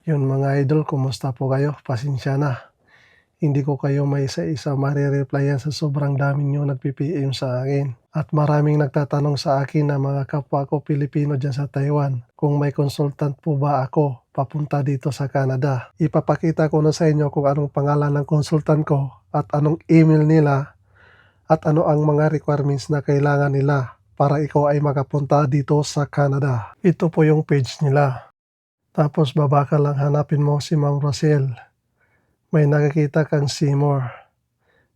Yun mga idol, kumusta po kayo? Pasensya na. Hindi ko kayo maisa-isa mare-replyan sa sobrang dami niyo nagpi-PM sa akin. At maraming nagtatanong sa akin na mga kapwa ko Pilipino dyan sa Taiwan kung may consultant po ba ako papunta dito sa Canada. Ipapakita ko na sa inyo kung anong pangalan ng consultant ko at anong email nila at ano ang mga requirements na kailangan nila para ikaw ay makapunta dito sa Canada. Ito po yung page nila. Tapos baba ka lang, hanapin mo si Ma'am Rosel. May nakikita kang see more.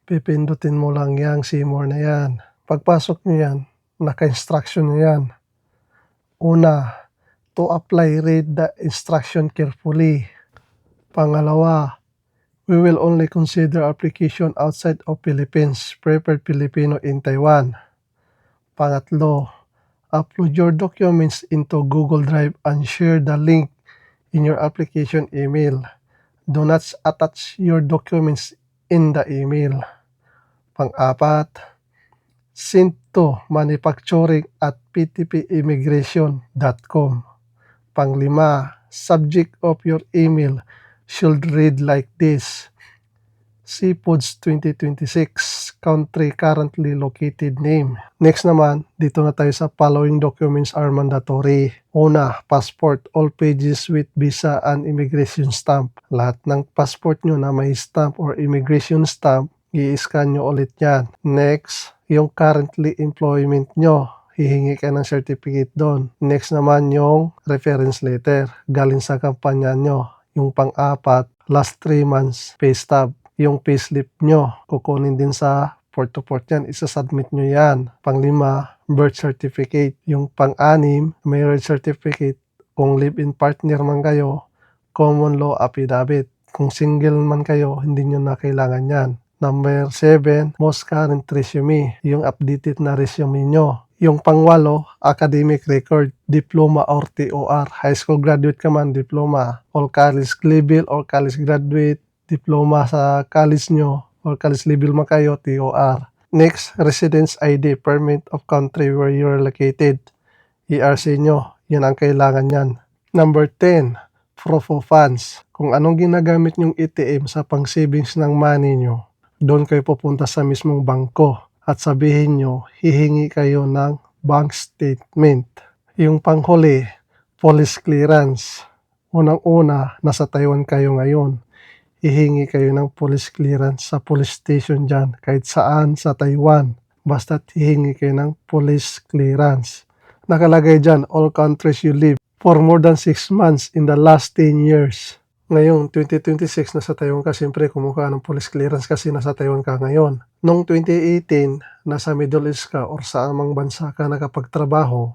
Pipindutin mo lang yang see more na yan. Pagpasok nyo yan, naka-instruction nyo yan. Una, to apply, read the instruction carefully. Pangalawa, we will only consider application outside of Philippines, preferred Filipino in Taiwan. Pangatlo, upload your documents into Google Drive and share the link in your application email. Do not attach your documents in the email. Pang-apat, send to manufacturing@ptpimmigration.com. Pang-lima, subject of your email should read like this: Seafoods 2026, country currently located name. Next naman, dito na tayo sa following documents are mandatory. Una, passport, all pages with visa and immigration stamp. Lahat ng passport nyo na may stamp or immigration stamp, i-scan nyo ulit yan. Next, yung currently employment nyo, hihingi ka ng certificate doon. Next naman yung reference letter, galing sa kampanya nyo. Yung pang-apat, last 3 months pay stub. Yung payslip nyo, kukunin din sa port to port yan, isa-submit nyo yan. Pang-lima, birth certificate. Yung pang-anim, marriage certificate. Kung live-in partner man kayo, common law affidavit. Kung single man kayo, hindi nyo na kailangan yan. Number 7, most current resume. Yung updated na resume nyo. Yung pang-walo, academic record, diploma or TOR. High school graduate ka man, diploma. All college level or college graduate, diploma sa college nyo or college level man kayo, TOR. Next, residence ID, permit of country where you are located. ERC nyo, yan ang kailangan yan. Number 10, proof of funds. Kung anong ginagamit nyong ATM sa pang-savings ng money nyo, doon kayo pupunta sa mismong bangko at sabihin nyo, hihingi kayo ng bank statement. Yung panghuli, police clearance. Unang-una, nasa Taiwan kayo ngayon. Hihingi kayo ng police clearance sa police station dyan, kahit saan sa Taiwan. Basta hihingi kayo ng police clearance. Nakalagay dyan, all countries you live for more than 6 months in the last 10 years. Ngayon, 2026, nasa Taiwan ka, siyempre kumuha ng police clearance kasi nasa Taiwan ka ngayon. Noong 2018, nasa Middle East ka or sa amang bansa ka nakapagtrabaho,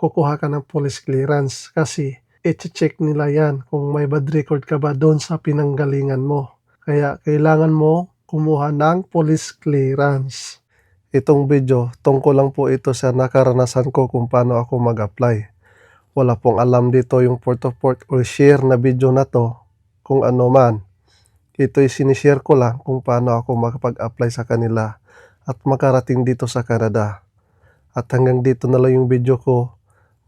kukuha ka ng police clearance kasi i-check nila yan kung may bad record ka ba doon sa pinanggalingan mo. Kaya kailangan mo kumuha ng police clearance. Itong video, tungkol lang po ito sa nakaranasan ko kung paano ako mag-apply. Wala pong alam dito yung port to port or share na video na to kung ano man. Ito'y sinishare ko lang kung paano ako makapag-apply sa kanila at makarating dito sa Canada. At hanggang dito na lang yung video ko.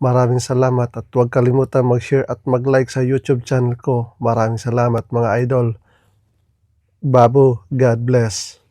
Maraming salamat at huwag kalimutan mag-share at mag-like sa YouTube channel ko. Maraming salamat mga idol. Babu, God bless.